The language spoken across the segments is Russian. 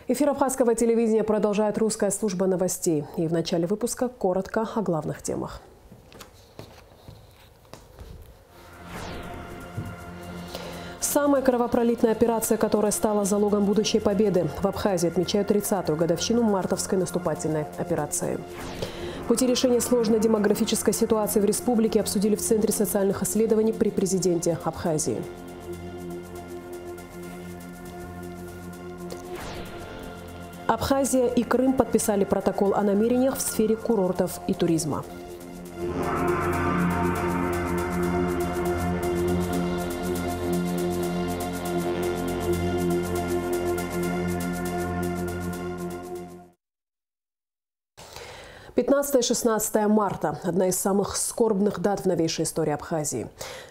Эфир абхазского телевидения продолжает русская служба новостей. И в начале выпуска коротко о главных темах. Самая кровопролитная операция, которая стала залогом будущей победы. В Абхазии отмечают 30-ю годовщину мартовской наступательной операции. Пути решения сложной демографической ситуации в республике обсудили в Центре социальных исследований при президенте Абхазии. Абхазия и Крым подписали протокол о намерениях в сфере курортов и туризма. 15 и 16 марта – одна из самых скорбных дат в новейшей истории Абхазии.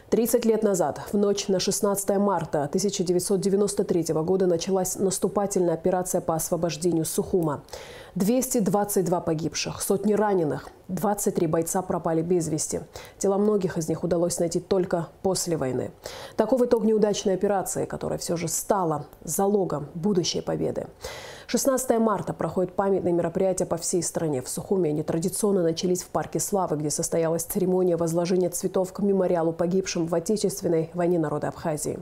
30 лет назад, в ночь на 16 марта 1993 года, началась наступательная операция по освобождению Сухума. 222 погибших, сотни раненых, 23 бойца пропали без вести. Тела многих из них удалось найти только после войны. Таков итог неудачной операции, которая все же стала залогом будущей победы. 16 марта проходят памятные мероприятия по всей стране. В Сухуме они традиционно начались в Парке Славы, где состоялась церемония возложения цветов к мемориалу погибшим в Отечественной войне народа Абхазии.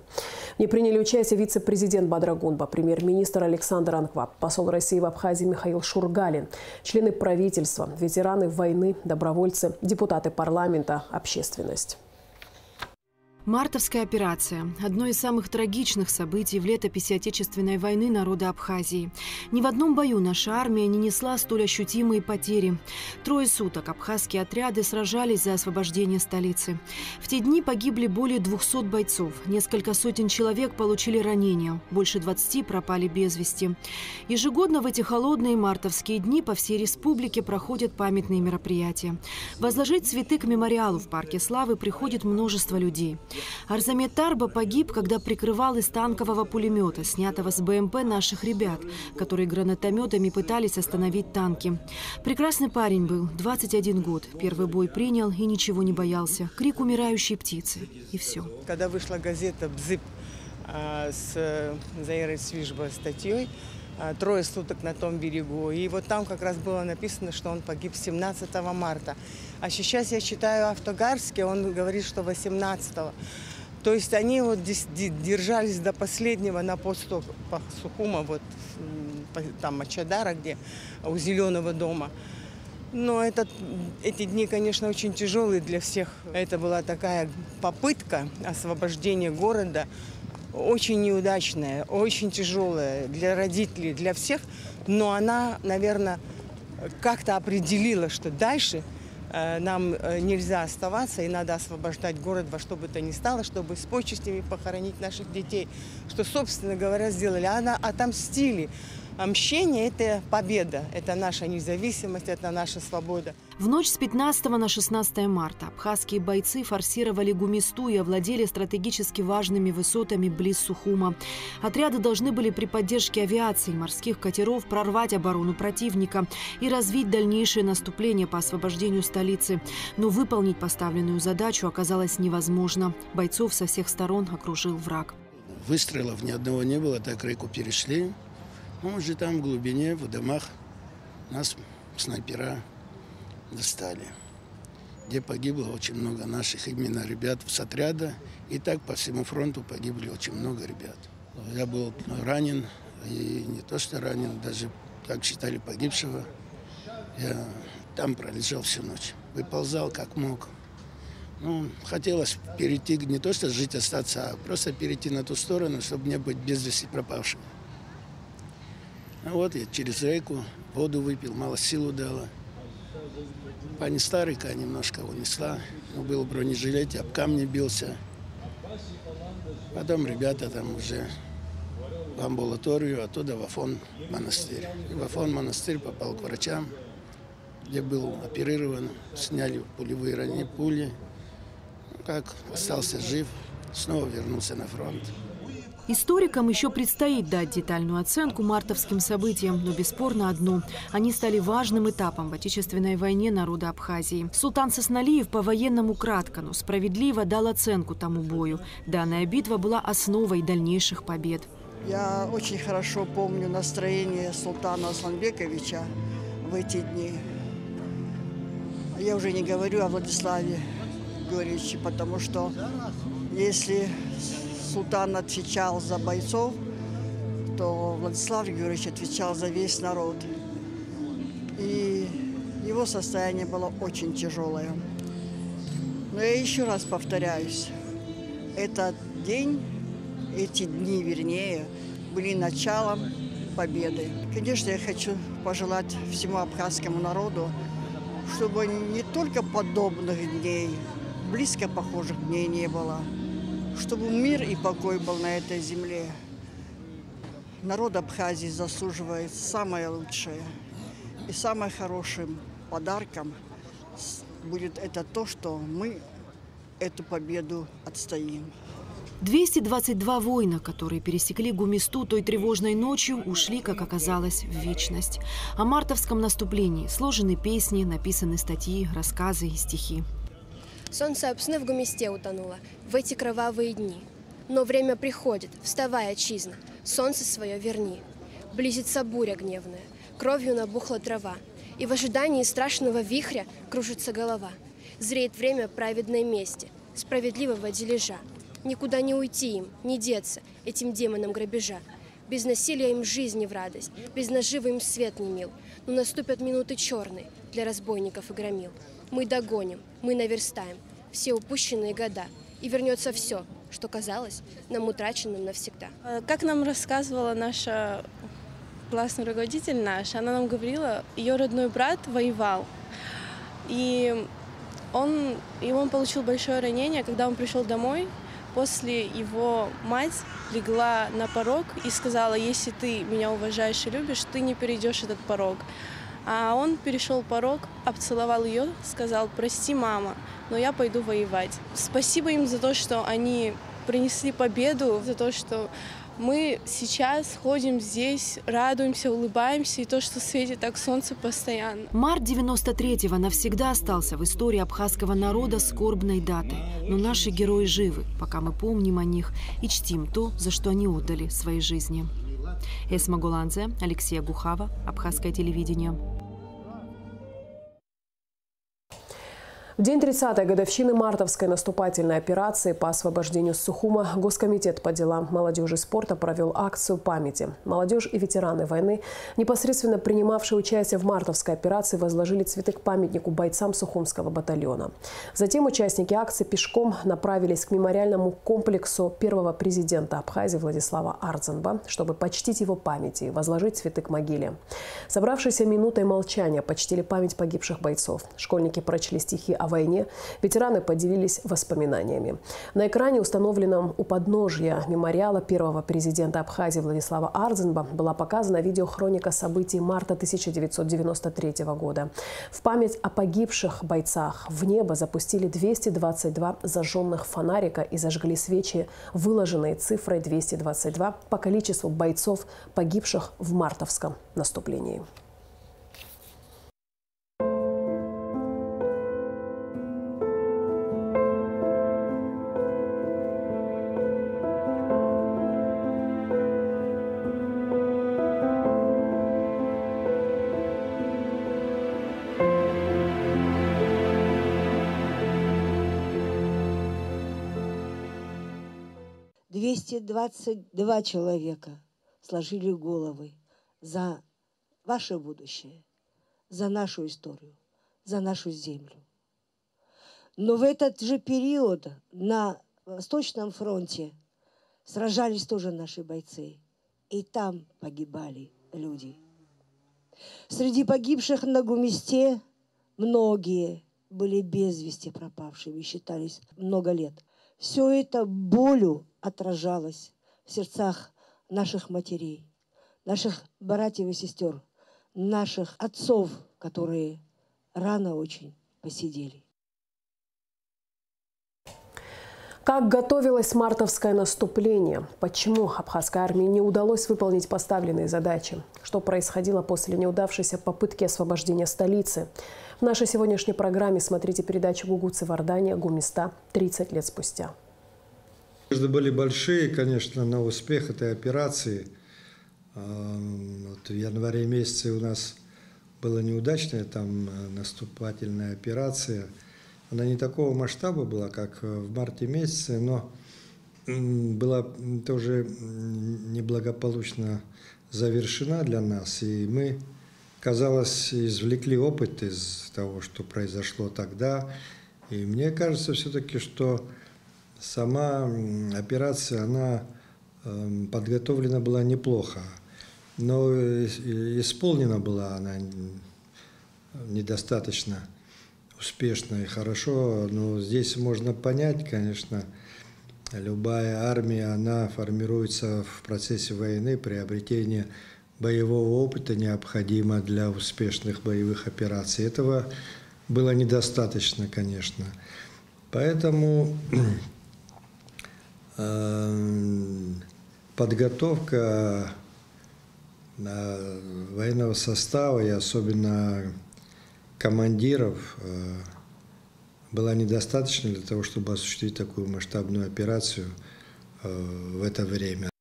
В ней приняли участие вице-президент Бадрагунба, премьер-министр Александр Анкваб, посол России в Абхазии Михаил Шургалин, члены правительства, ветераны войны, добровольцы, депутаты парламента, общественность. Мартовская операция – одно из самых трагичных событий в летописи Отечественной войны народа Абхазии. Ни в одном бою наша армия не несла столь ощутимые потери. 3 суток абхазские отряды сражались за освобождение столицы. В те дни погибли более 200 бойцов, несколько сотен человек получили ранения, больше 20 пропали без вести. Ежегодно в эти холодные мартовские дни по всей республике проходят памятные мероприятия. Возложить цветы к мемориалу в Парке Славы приходит множество людей. Арзамет Тарба погиб, когда прикрывал из танкового пулемета, снятого с БМП наших ребят, которые гранатометами пытались остановить танки. Прекрасный парень был, 21 год. Первый бой принял и ничего не боялся. Крик умирающей птицы. И все. Когда вышла газета «Бзып» с Заирой Свижба статьей, 3 суток на том берегу. И вот там как раз было написано, что он погиб 17 марта. А сейчас я читаю Автогарский, он говорит, что 18-го. То есть они вот держались до последнего на посту по Сухума, вот там от Чадара, где у Зеленого дома. Но эти дни, конечно, очень тяжелые для всех. Это была такая попытка освобождения города, очень неудачная, очень тяжелая для родителей, для всех. Но она, наверное, как-то определила, что дальше нам нельзя оставаться и надо освобождать город во что бы то ни стало, чтобы с почестями похоронить наших детей. Что, собственно говоря, сделали. Отомстили. А мщение – это победа, это наша независимость, это наша свобода. В ночь с 15 на 16 марта абхазские бойцы форсировали Гумисту и овладели стратегически важными высотами близ Сухума. Отряды должны были при поддержке авиации и морских катеров прорвать оборону противника и развить дальнейшее наступление по освобождению столицы. Но выполнить поставленную задачу оказалось невозможно. Бойцов со всех сторон окружил враг. Выстрелов ни одного не было, так реку перешли. Мы уже там в глубине, в домах, нас снайпера достали, где погибло очень много наших именно ребят с отряда. И так по всему фронту погибли очень много ребят. Я был ранен, и не то что ранен, даже, как считали, погибшего. Я там пролежал всю ночь, выползал как мог. Ну, хотелось перейти, не то что жить, остаться, а просто перейти на ту сторону, чтобы не быть без вести пропавшим. Вот я через реку воду выпил, мало силу дала. Пани Старика немножко унесла. Был в бронежилете, об камни бился. Потом ребята там уже в амбулаторию, оттуда в Афон монастырь. И в Афон монастырь попал к врачам, где был оперирован, сняли пулевые ранения, пули. Как остался жив, снова вернулся на фронт. Историкам еще предстоит дать детальную оценку мартовским событиям, но бесспорно одно – они стали важным этапом в Отечественной войне народа Абхазии. Султан Сосналиев по-военному кратко, но справедливо дал оценку тому бою. Данная битва была основой дальнейших побед. Я очень хорошо помню настроение султана Асланбековича в эти дни. Я уже не говорю о Владиславе Георгиевиче, потому что если султан отвечал за бойцов, то Владислав Георгиевич отвечал за весь народ. И его состояние было очень тяжелое. Но я еще раз повторяюсь, этот день, эти дни, вернее, были началом победы. Конечно, я хочу пожелать всему абхазскому народу, чтобы не только подобных дней, близко похожих дней не было, чтобы мир и покой был на этой земле. Народ Абхазии заслуживает самое лучшее. И самым хорошим подарком будет это то, что мы эту победу отстоим. 222 воина, которые пересекли Гумисту той тревожной ночью, ушли, как оказалось, в вечность. О мартовском наступлении сложены песни, написаны статьи, рассказы и стихи. Солнце об сны в Гумисте утонуло в эти кровавые дни. Но время приходит, вставай, отчизна, солнце свое верни. Близится буря гневная, кровью набухла трава, и в ожидании страшного вихря кружится голова. Зреет время праведной мести, справедливого дележа. Никуда не уйти им, не деться этим демонам грабежа. Без насилия им жизни в радость, без наживы им свет не мил. Но наступят минуты черные для разбойников и громил. Мы догоним, мы наверстаем все упущенные года, и вернется все, что казалось нам утраченным навсегда. Как нам рассказывала наша классный руководитель она нам говорила, ее родной брат воевал, и он получил большое ранение, когда он пришел домой. После его мать легла на порог и сказала: если ты меня уважаешь и любишь, ты не перейдешь этот порог. А он перешел порог, обцеловал ее, сказал: прости, мама, но я пойду воевать. Спасибо им за то, что они принесли победу, за то, что мы сейчас ходим здесь, радуемся, улыбаемся, и то, что светит так солнце постоянно. Март 93-го навсегда остался в истории абхазского народа скорбной датой. Но наши герои живы, пока мы помним о них и чтим то, за что они отдали свои жизни. Эсма Голанзе, Алексея Гухава, Абхазское телевидение. В день 30-й годовщины мартовской наступательной операции по освобождению Сухума Госкомитет по делам молодежи и спорта провел акцию памяти. Молодежь и ветераны войны, непосредственно принимавшие участие в мартовской операции, возложили цветы к памятнику бойцам Сухумского батальона. Затем участники акции пешком направились к мемориальному комплексу первого президента Абхазии Владислава Ардзенба, чтобы почтить его память и возложить цветы к могиле. Собравшиеся минутой молчания почтили память погибших бойцов. Школьники прочли стихи о войне, ветераны поделились воспоминаниями. На экране, установленном у подножья мемориала первого президента Абхазии Владислава Ардзенба, была показана видеохроника событий марта 1993 года. В память о погибших бойцах в небо запустили 222 зажженных фонарика и зажгли свечи, выложенные цифрой 222 по количеству бойцов, погибших в мартовском наступлении. «222 человека сложили головы за ваше будущее, за нашу историю, за нашу землю». Но в этот же период на Восточном фронте сражались тоже наши бойцы, и там погибали люди. Среди погибших на Гумисте многие были без вести пропавшими, считались много лет. Все это болью отражалось в сердцах наших матерей, наших братьев и сестер, наших отцов, которые рано очень посидели. Как готовилось мартовское наступление? Почему абхазской армии не удалось выполнить поставленные задачи? Что происходило после неудавшейся попытки освобождения столицы? В нашей сегодняшней программе смотрите передачу «Гугуцы в Ардане. Гумиста. 30 лет спустя». Надежды были большие, конечно, на успех этой операции. Вот в январе месяце у нас была неудачная там наступательная операция. Она не такого масштаба была, как в марте месяце, но была тоже неблагополучно завершена для нас. И мы, казалось, извлекли опыт из того, что произошло тогда. И мне кажется все-таки, что сама операция, она подготовлена была неплохо, но исполнена была она недостаточно успешно и хорошо. Но здесь можно понять, конечно, любая армия, она формируется в процессе войны, приобретение боевого опыта необходимо для успешных боевых операций. Этого было недостаточно, конечно. Поэтому подготовка военного состава и особенно командиров была недостаточна для того, чтобы осуществить такую масштабную операцию в это время.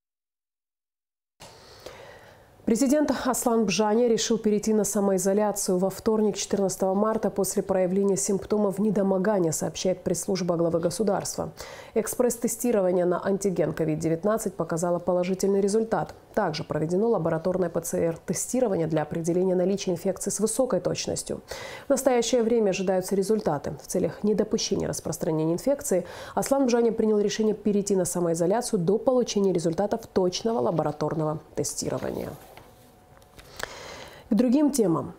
Президент Аслан Бжаня решил перейти на самоизоляцию во вторник, 14 марта, после проявления симптомов недомогания, сообщает пресс-служба главы государства. Экспресс-тестирование на антиген COVID-19 показало положительный результат. Также проведено лабораторное ПЦР-тестирование для определения наличия инфекции с высокой точностью. В настоящее время ожидаются результаты. В целях недопущения распространения инфекции Аслан Бжаня принял решение перейти на самоизоляцию до получения результатов точного лабораторного тестирования. К другим темам.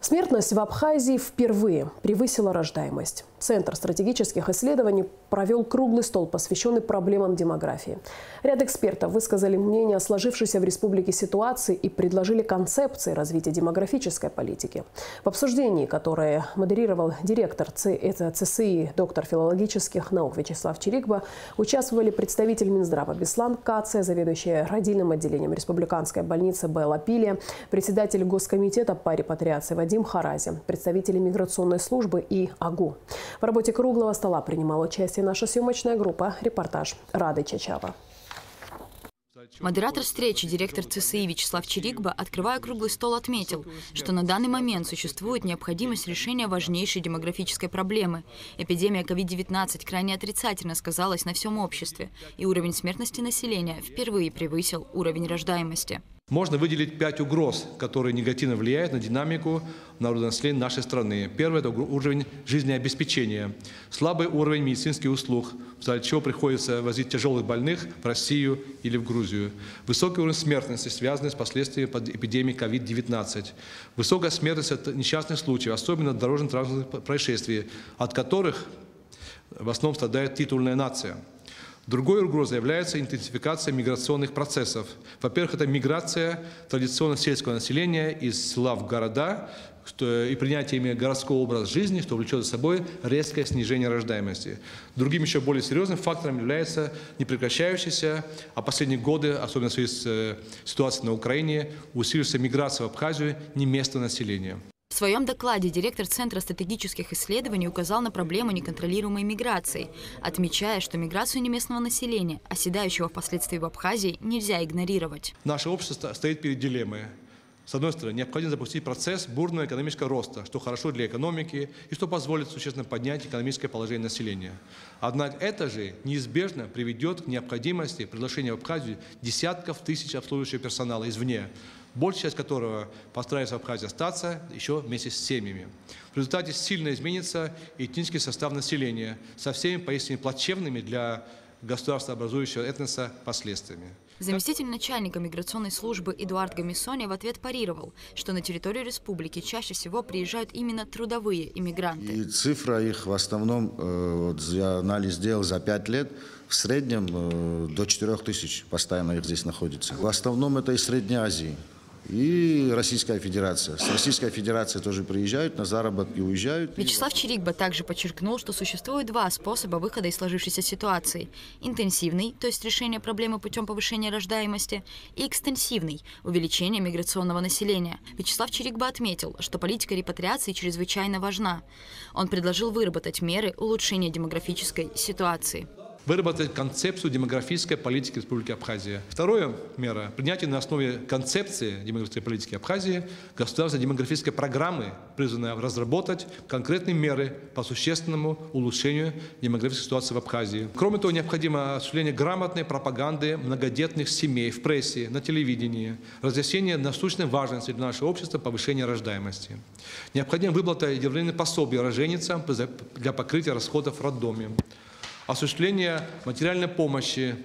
Смертность в Абхазии впервые превысила рождаемость. Центр стратегических исследований провел круглый стол, посвященный проблемам демографии. Ряд экспертов высказали мнение о сложившейся в республике ситуации и предложили концепции развития демографической политики. В обсуждении, которое модерировал директор ЦСИ, доктор филологических наук Вячеслав Чирикба, участвовали представитель Минздрава Беслан Кация, заведующая родильным отделением республиканской больницы Белла Пилия, председатель Госкомитета по репатриации Вадим Харази, представители миграционной службы и АГУ. В работе круглого стола принимала участие наша съемочная группа. Репортаж Рады Чачава. Модератор встречи, директор ЦСИ Вячеслав Чирикба, открывая круглый стол, отметил, что на данный момент существует необходимость решения важнейшей демографической проблемы. Эпидемия COVID-19 крайне отрицательно сказалась на всем обществе, и уровень смертности населения впервые превысил уровень рождаемости. Можно выделить 5 угроз, которые негативно влияют на динамику народонаселения нашей страны. Первый – это уровень жизнеобеспечения. Слабый уровень медицинских услуг, в результате чего приходится возить тяжелых больных в Россию или в Грузию. Высокий уровень смертности, связанный с последствиями эпидемии COVID-19. Высокая смертность от несчастных случаев, особенно дорожно-транспортных происшествий, от которых в основном страдает титульная нация. Другой угрозой является интенсификация миграционных процессов. Во-первых, это миграция традиционно сельского населения из села в города и принятие ими городского образа жизни, что влечет за собой резкое снижение рождаемости. Другим еще более серьезным фактором является непрекращающаяся, а последние годы, особенно в связи с ситуацией на Украине, усилившаяся миграция в Абхазию неместного населения. В своем докладе директор Центра стратегических исследований указал на проблему неконтролируемой миграции, отмечая, что миграцию неместного населения, оседающего впоследствии в Абхазии, нельзя игнорировать. Наше общество стоит перед дилеммой. С одной стороны, необходимо запустить процесс бурного экономического роста, что хорошо для экономики и что позволит существенно поднять экономическое положение населения. Однако это же неизбежно приведет к необходимости приглашения в Абхазию десятков тысяч обслуживающего персонала извне, большая часть которого постарается в Абхазии остаться еще вместе с семьями. В результате сильно изменится этнический состав населения со всеми поистине плачевными для государства образующего этноса последствиями. Заместитель начальника миграционной службы Эдуард Гамисони в ответ парировал, что на территорию республики чаще всего приезжают именно трудовые иммигранты. И цифра их в основном, вот я анализ сделал за 5 лет, в среднем до 4000 постоянно их здесь находится. В основном это из Средней Азии. И Российская Федерация. С Российской Федерацией тоже приезжают, на заработки уезжают. Вячеслав Чирикба также подчеркнул, что существует 2 способа выхода из сложившейся ситуации. Интенсивный, то есть решение проблемы путем повышения рождаемости, и экстенсивный – увеличение миграционного населения. Вячеслав Чирикба отметил, что политика репатриации чрезвычайно важна. Он предложил выработать меры улучшения демографической ситуации. выработать концепцию демографической политики Республики Абхазия. Вторая мера – принятие на основе концепции демографической политики Абхазии государственной демографической программы, призванной разработать конкретные меры по существенному улучшению демографической ситуации в Абхазии. Кроме того, необходимо осуществление грамотной пропаганды многодетных семей в прессе, на телевидении, разъяснение насущной важности для нашего общества повышения рождаемости. Необходимо выплата ежедневных пособий роженицам для покрытия расходов в роддоме. Осуществление материальной помощи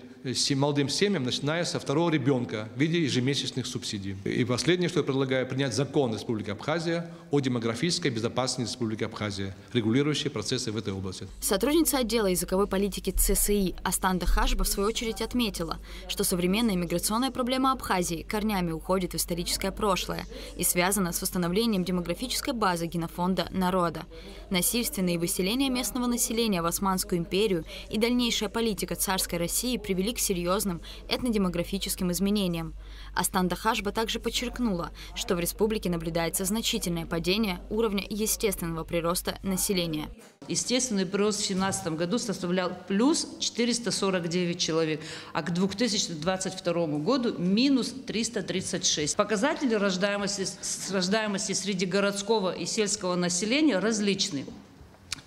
молодым семьям, начиная со второго ребенка в виде ежемесячных субсидий. И последнее, что я предлагаю, принять закон Республики Абхазия о демографической безопасности Республики Абхазия, регулирующий процессы в этой области. Сотрудница отдела языковой политики ЦСИ Астанда Хашба в свою очередь отметила, что современная миграционная проблема Абхазии корнями уходит в историческое прошлое и связана с восстановлением демографической базы генофонда народа. Насильственные выселения местного населения в Османскую империю и дальнейшая политика царской России привели к серьезным этнодемографическим изменениям. Астанда Хашба также подчеркнула, что в республике наблюдается значительное падение уровня естественного прироста населения. Естественный прирост в 2017 году составлял плюс 449 человек, а к 2022 году минус 336. Показатели рождаемости среди городского и сельского населения различны.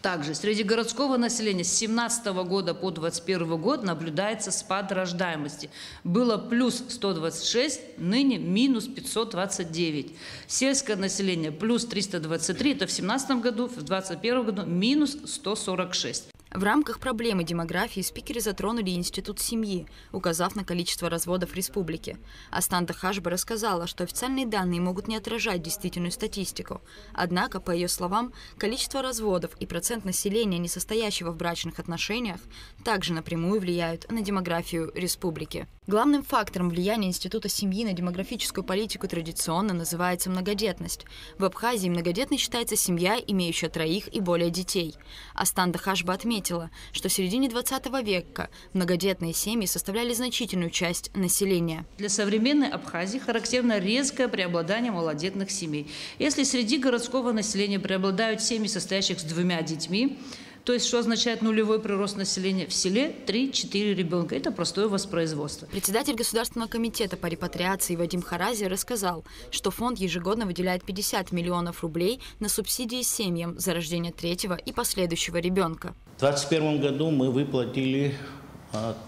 Также среди городского населения с 2017 года по 2021 год наблюдается спад рождаемости. Было плюс 126, ныне минус 529. Сельское население плюс 323, это в 2017 году, в 2021 году минус 146. В рамках проблемы демографии спикеры затронули институт семьи, указав на количество разводов в республике. Астанда Хашба рассказала, что официальные данные могут не отражать действительную статистику. Однако, по ее словам, количество разводов и процент населения, не состоящего в брачных отношениях, также напрямую влияют на демографию республики. Главным фактором влияния института семьи на демографическую политику традиционно называется многодетность. В Абхазии многодетной считается семья, имеющая 3 и более детей. Астанда Хашба отметила, что в середине 20 века многодетные семьи составляли значительную часть населения. Для современной Абхазии характерно резкое преобладание малодетных семей. Если среди городского населения преобладают семьи, состоящих с 2 детьми, то есть, что означает нулевой прирост населения, в селе 3-4 ребенка. Это простое воспроизводство. Председатель Государственного комитета по репатриации Вадим Харази рассказал, что фонд ежегодно выделяет 50 миллионов рублей на субсидии семьям за рождение 3-го и последующего ребенка. В 2021 году мы выплатили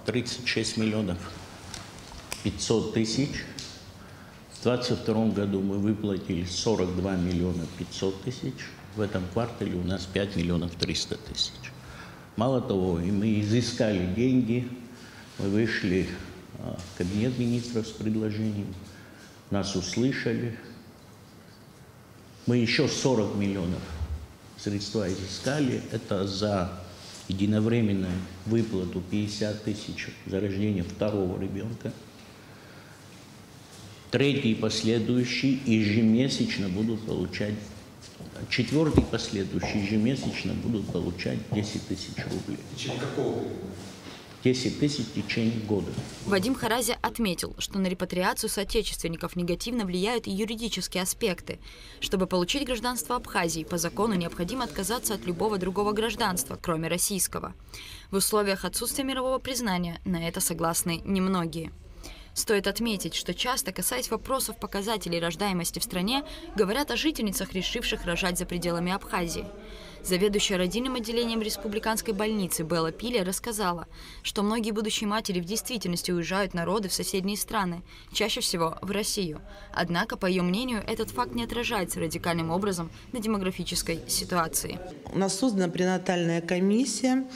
36 миллионов 500 тысяч. В 2022 году мы выплатили 42 миллиона 500 тысяч. В этом квартале у нас 5 миллионов 300 тысяч. Мало того, и мы изыскали деньги, мы вышли в кабинет министров с предложением, нас услышали. Мы еще 40 миллионов средства изыскали. Это за единовременную выплату 50 тысяч за рождение 2-го ребенка. 3-й и последующий ежемесячно будут получать. 4-й последующий ежемесячно будут получать 10 тысяч рублей. В течение какого времени? 10 тысяч в течение года. Вадим Харази отметил, что на репатриацию соотечественников негативно влияют и юридические аспекты. Чтобы получить гражданство Абхазии, по закону необходимо отказаться от любого другого гражданства, кроме российского. В условиях отсутствия мирового признания на это согласны немногие. Стоит отметить, что часто, касаясь вопросов показателей рождаемости в стране, говорят о жительницах, решивших рожать за пределами Абхазии. Заведующая родильным отделением республиканской больницы Белла Пиля рассказала, что многие будущие матери в действительности уезжают на роды в соседние страны, чаще всего в Россию. Однако, по ее мнению, этот факт не отражается радикальным образом на демографической ситуации. У нас создана пренатальная комиссия.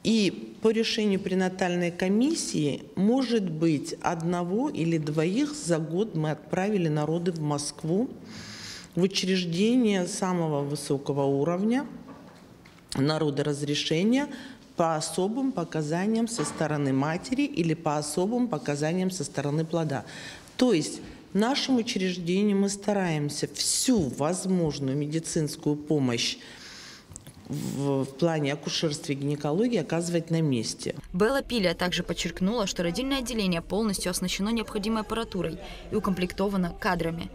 И по решению пренатальной комиссии, может быть, 1 или 2 за год мы отправили на роды в Москву, в учреждение самого высокого уровня народоразрешения по особым показаниям со стороны матери или по особым показаниям со стороны плода. То есть в нашем учреждении мы стараемся всю возможную медицинскую помощь в плане акушерства и гинекологии оказывать на месте. Белла Пиля также подчеркнула, что родильное отделение полностью оснащено необходимой аппаратурой и укомплектовано кадрами.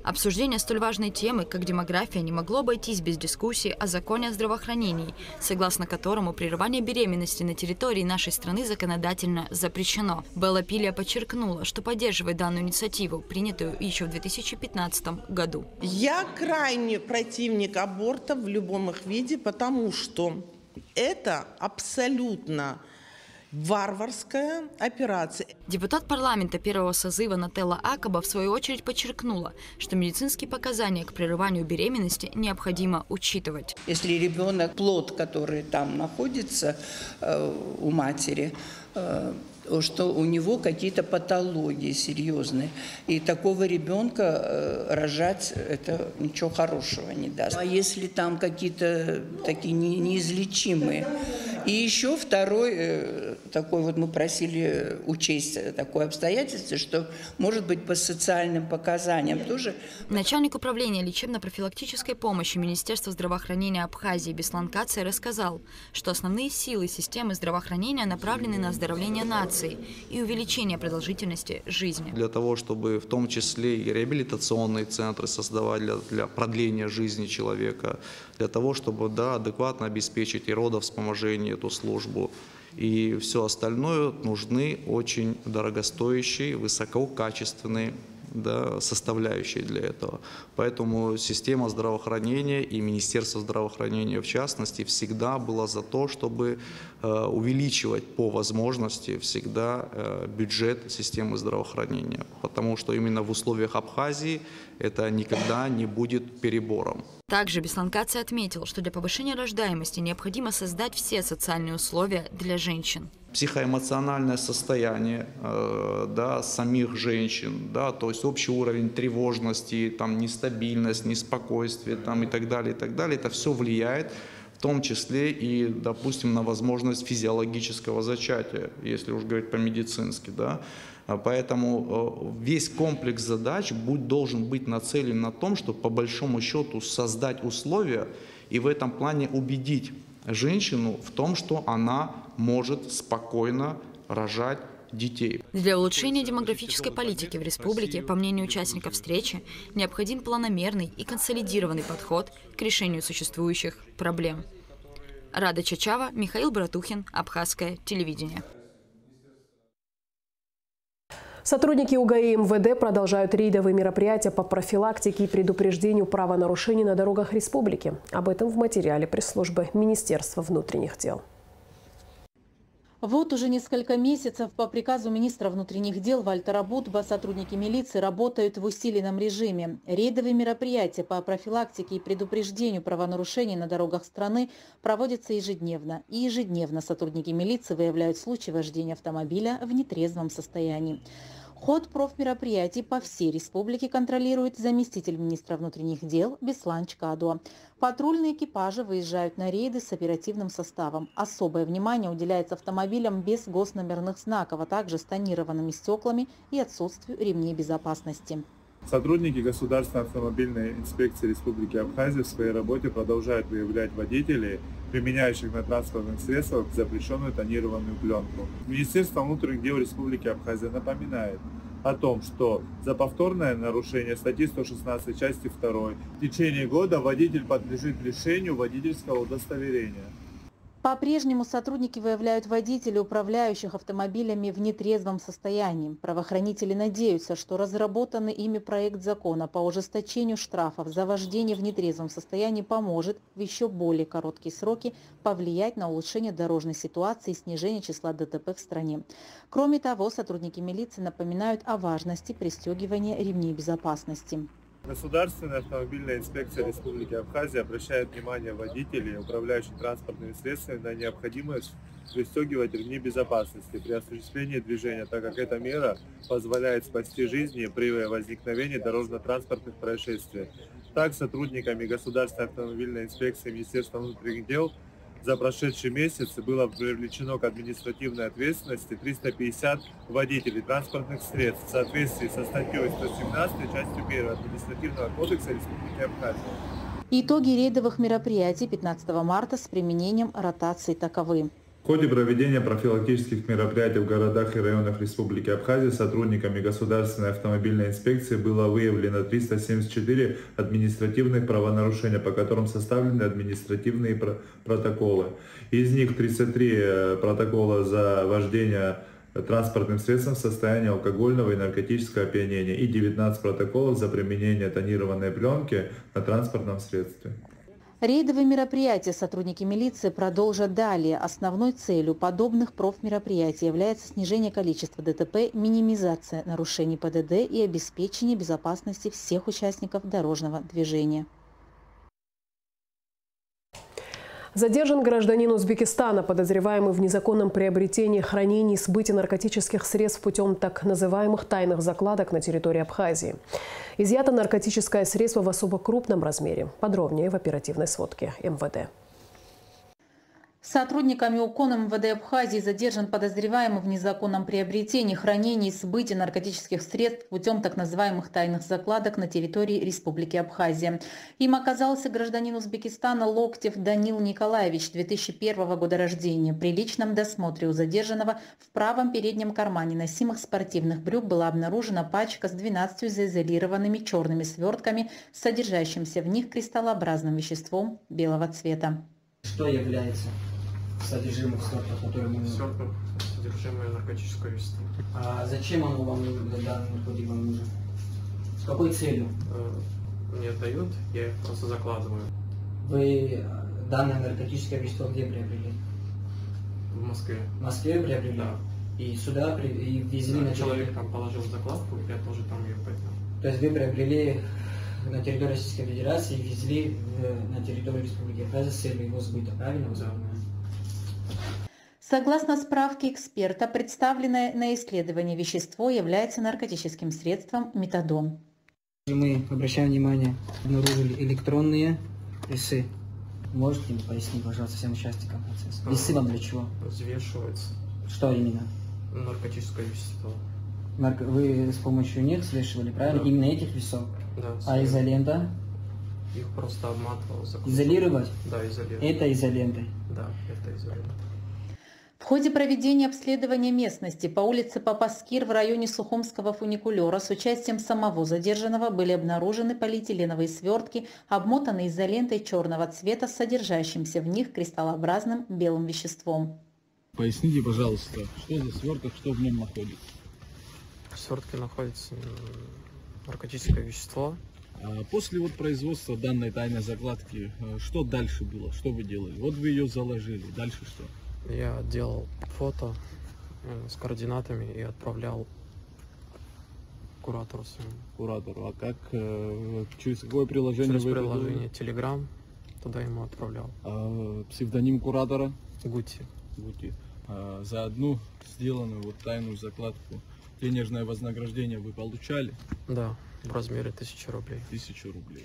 Обсуждение столь важной темы, как демография, не могло обойтись без дискуссии о законе о здравоохранении, согласно которому прерывание беременности на территории нашей страны законодательно запрещено. Белла Пилия подчеркнула, что поддерживает данную инициативу, принятую еще в 2015 году. Я крайне противник абортов в любом их виде, потому что это абсолютно варварская операция. Депутат парламента первого созыва Нателла Акаба в свою очередь подчеркнула, что медицинские показания к прерыванию беременности необходимо учитывать. Если ребенок, плод, который там находится у матери, что у него какие-то патологии серьезные. И такого ребенка рожать это ничего хорошего не даст. А если там какие-то такие неизлечимые. И еще второй, такой вот мы просили учесть такое обстоятельство, что может быть по социальным показаниям тоже. Начальник управления лечебно-профилактической помощи Министерства здравоохранения Абхазии Беслан Кацай рассказал, что основные силы системы здравоохранения направлены на оздоровление нации и увеличение продолжительности жизни. Для того, чтобы в том числе и реабилитационные центры создавать для продления жизни человека, для того, чтобы адекватно обеспечить и родовспоможение, эту службу и все остальное, нужны очень дорогостоящие, высококачественные составляющие для этого. Поэтому система здравоохранения и Министерство здравоохранения в частности всегда было за то, чтобы увеличивать по возможности всегда бюджет системы здравоохранения. Потому что именно в условиях Абхазии это никогда не будет перебором. Также Беслан Кацай отметил, что для повышения рождаемости необходимо создать все социальные условия для женщин. Психоэмоциональное состояние самих женщин, то есть общий уровень тревожности, нестабильность, неспокойствие и так далее, это все влияет в том числе и, допустим, на возможность физиологического зачатия, если уж говорить по-медицински. Поэтому весь комплекс задач должен быть нацелен на том, чтобы по большому счету создать условия и в этом плане убедить женщину в том, что она может спокойно рожать детей. Для улучшения демографической политики в республике, по мнению участников встречи, необходим планомерный и консолидированный подход к решению существующих проблем. Рада Чачава, Михаил Братухин, Абхазское телевидение. Сотрудники УГАИ и МВД продолжают рейдовые мероприятия по профилактике и предупреждению правонарушений на дорогах республики. Об этом в материале пресс-службы Министерства внутренних дел. Вот уже несколько месяцев по приказу министра внутренних дел Вальтера Будба сотрудники милиции работают в усиленном режиме. Рейдовые мероприятия по профилактике и предупреждению правонарушений на дорогах страны проводятся ежедневно. И ежедневно сотрудники милиции выявляют случаи вождения автомобиля в нетрезвом состоянии. Ход профмероприятий по всей республике контролирует заместитель министра внутренних дел Беслан Чкадуа. Патрульные экипажи выезжают на рейды с оперативным составом. Особое внимание уделяется автомобилям без госномерных знаков, а также с тонированными стеклами и отсутствию ремней безопасности. Сотрудники Государственной автомобильной инспекции Республики Абхазия в своей работе продолжают выявлять водителей, применяющих на транспортных средствах запрещенную тонированную пленку. Министерство внутренних дел Республики Абхазия напоминает о том, что за повторное нарушение статьи 116 части 2 в течение года водитель подлежит лишению водительского удостоверения. По-прежнему сотрудники выявляют водителей, управляющих автомобилями в нетрезвом состоянии. Правоохранители надеются, что разработанный ими проект закона по ужесточению штрафов за вождение в нетрезвом состоянии поможет в еще более короткие сроки повлиять на улучшение дорожной ситуации и снижение числа ДТП в стране. Кроме того, сотрудники милиции напоминают о важности пристегивания ремней безопасности. Государственная автомобильная инспекция Республики Абхазия обращает внимание водителей, управляющих транспортными средствами, на необходимость пристегивать ремни безопасности при осуществлении движения, так как эта мера позволяет спасти жизни при возникновении дорожно-транспортных происшествий. Так, сотрудниками Государственной автомобильной инспекции Министерства внутренних дел за прошедший месяц было привлечено к административной ответственности 350 водителей транспортных средств в соответствии со статьей 117 частью 1 Административного кодекса Республики Абхазия. Итоги рейдовых мероприятий 15 марта с применением ротации таковы. В ходе проведения профилактических мероприятий в городах и районах Республики Абхазия сотрудниками Государственной автомобильной инспекции было выявлено 374 административных правонарушения, по которым составлены административные протоколы. Из них 33 протокола за вождение транспортным средством в состоянии алкогольного и наркотического опьянения и 19 протоколов за применение тонированной пленки на транспортном средстве. Рейдовые мероприятия сотрудники милиции продолжат далее. Основной целью подобных профмероприятий является снижение количества ДТП, минимизация нарушений ПДД и обеспечение безопасности всех участников дорожного движения. Задержан гражданин Узбекистана, подозреваемый в незаконном приобретении, хранении и сбыте наркотических средств путем так называемых тайных закладок на территории Абхазии. Изъято наркотическое средство в особо крупном размере. Подробнее в оперативной сводке МВД. Сотрудниками УКОН МВД Абхазии задержан подозреваемый в незаконном приобретении, хранении и сбыте наркотических средств путем так называемых тайных закладок на территории Республики Абхазия. Им оказался гражданин Узбекистана Локтев Данил Николаевич, 2001 года рождения. При личном досмотре у задержанного в правом переднем кармане носимых спортивных брюк была обнаружена пачка с 12 заизолированными черными свертками, содержащимся в них кристаллообразным веществом белого цвета. Что является содержимое свертка, который мы... Сверток, содержимое наркотического вещества. А зачем оно вам нужно, данный наркотик вам нужен? С какой целью? Мне дают, я их просто закладываю. Вы данное наркотическое вещество где приобрели? В Москве. В Москве приобрели? Да. И сюда и везли на человек там положил закладку, я тоже там ее поднял. То есть вы приобрели на территории Российской Федерации и везли на территорию Республики Абхазия с целью его сбыта, правильно? Да. Согласно справке эксперта, представленное на исследование вещество является наркотическим средством метадон. Мы обращаем внимание, обнаружили электронные весы. Можете пояснить, пожалуйста, всем участникам процесса? Весы вам для чего? Взвешивается. Что именно? Наркотическое вещество. Вы с помощью них взвешивали, правильно? Да. Именно этих весов? Да. А изолента? Их просто обматывал. Изолировать? Да, изолировать. Это изолентой? Да, это изолентой. В ходе проведения обследования местности по улице Папаскир в районе Сухумского фуникулера с участием самого задержанного были обнаружены полиэтиленовые свертки, обмотанные изолентой черного цвета с содержащимся в них кристаллообразным белым веществом. Поясните, пожалуйста, что за сверток, что в нем находится? В свертке находится наркотическое вещество. После производства данной тайной закладки, что дальше было? Что вы делали? Вот вы ее заложили. Дальше что? Я делал фото с координатами и отправлял куратору своему. Куратору. А как? Через какое приложение? Через приложение Telegram. Туда ему отправлял. Псевдоним куратора? Гути. Гути. За одну сделанную тайную закладку денежное вознаграждение вы получали? Да, в размере 1000 рублей. 1000 рублей.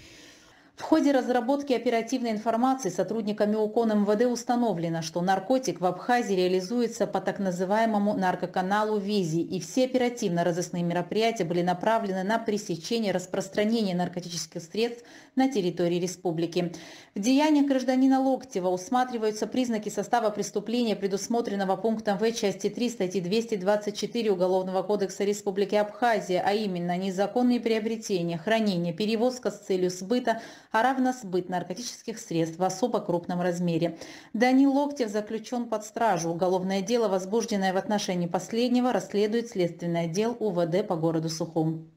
В ходе разработки оперативной информации сотрудниками УКОН МВД установлено, что наркотик в Абхазии реализуется по так называемому наркоканалу Визи, и все оперативно-розыскные мероприятия были направлены на пресечение распространения наркотических средств на территории республики. В деяниях гражданина Локтева усматриваются признаки состава преступления, предусмотренного пунктом В части 3 статьи 224 Уголовного кодекса Республики Абхазия, а именно незаконные приобретения, хранение, перевозка с целью сбыта, а равно сбыт наркотических средств в особо крупном размере. Данил Локтев заключен под стражу. Уголовное дело, возбужденное в отношении последнего, расследует следственный отдел УВД по городу Сухум.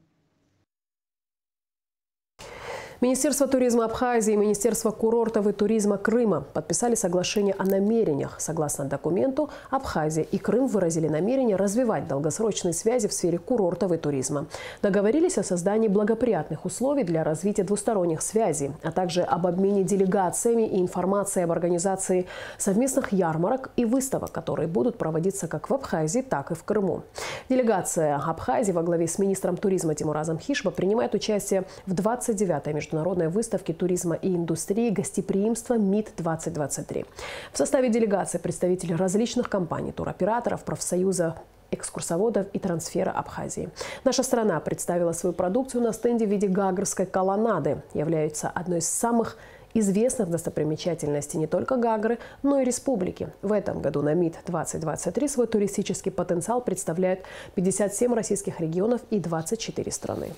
Министерство туризма Абхазии и Министерство курортов и туризма Крыма подписали соглашение о намерениях. Согласно документу, Абхазия и Крым выразили намерение развивать долгосрочные связи в сфере курортов и туризма. Договорились о создании благоприятных условий для развития двусторонних связей, а также об обмене делегациями и информацией об организации совместных ярмарок и выставок, которые будут проводиться как в Абхазии, так и в Крыму. Делегация Абхазии во главе с министром туризма Тимуразом Хишба принимает участие в 29-й международной выставке туризма и индустрии гостеприимства МИД-2023. В составе делегации представители различных компаний, туроператоров, профсоюза экскурсоводов и трансфера Абхазии. Наша страна представила свою продукцию на стенде в виде гагарской колоннады, является одной из самых известных достопримечательностей не только Гагры, но и республики. В этом году на МИД-2023 свой туристический потенциал представляют 57 российских регионов и 24 страны.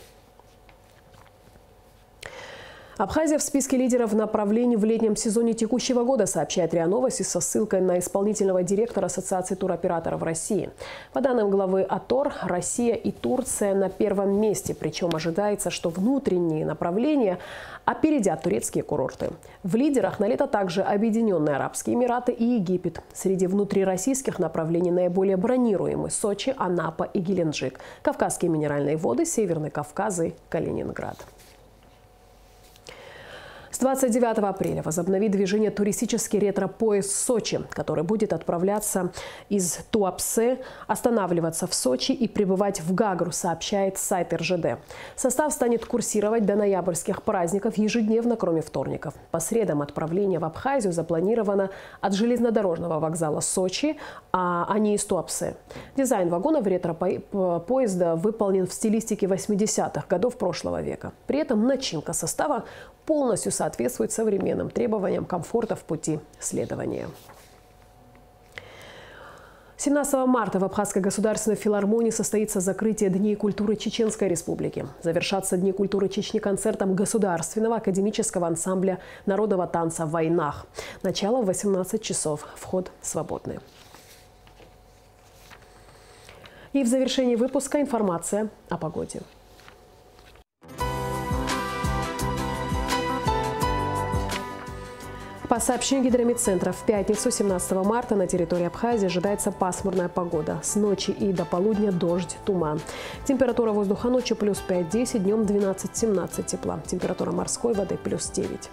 Абхазия в списке лидеров направлений в летнем сезоне текущего года, сообщает РИА Новости со ссылкой на исполнительного директора Ассоциации туроператоров России. По данным главы АТОР, Россия и Турция на первом месте, причем ожидается, что внутренние направления опередят турецкие курорты. В лидерах на лето также Объединенные Арабские Эмираты и Египет. Среди внутрироссийских направлений наиболее бронируемы Сочи, Анапа и Геленджик, Кавказские минеральные воды, Северный Кавказ и Калининград. С 29 апреля возобновит движение туристический ретро-поезд «Сочи», который будет отправляться из Туапсе, останавливаться в Сочи и прибывать в Гагру, сообщает сайт РЖД. Состав станет курсировать до ноябрьских праздников ежедневно, кроме вторников. По средам отправление в Абхазию запланировано от железнодорожного вокзала Сочи, а не из Туапсе. Дизайн вагонов ретро-поезда выполнен в стилистике 80-х годов прошлого века. При этом начинка состава полностью соответствует современным требованиям комфорта в пути следования. 17 марта в Абхазской государственной филармонии состоится закрытие Дней культуры Чеченской Республики. Завершатся Дни культуры Чечни концертом Государственного академического ансамбля народного танца «Войнах». Начало в 18 часов. Вход свободный. И в завершении выпуска информация о погоде. По сообщению гидрометцентра, в пятницу, 17 марта, на территории Абхазии ожидается пасмурная погода. С ночи и до полудня дождь, туман. Температура воздуха ночью плюс 5-10, днем 12-17 тепла. Температура морской воды плюс 9.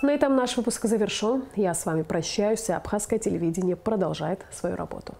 На этом наш выпуск завершен. Я с вами прощаюсь, а абхазское телевидение продолжает свою работу.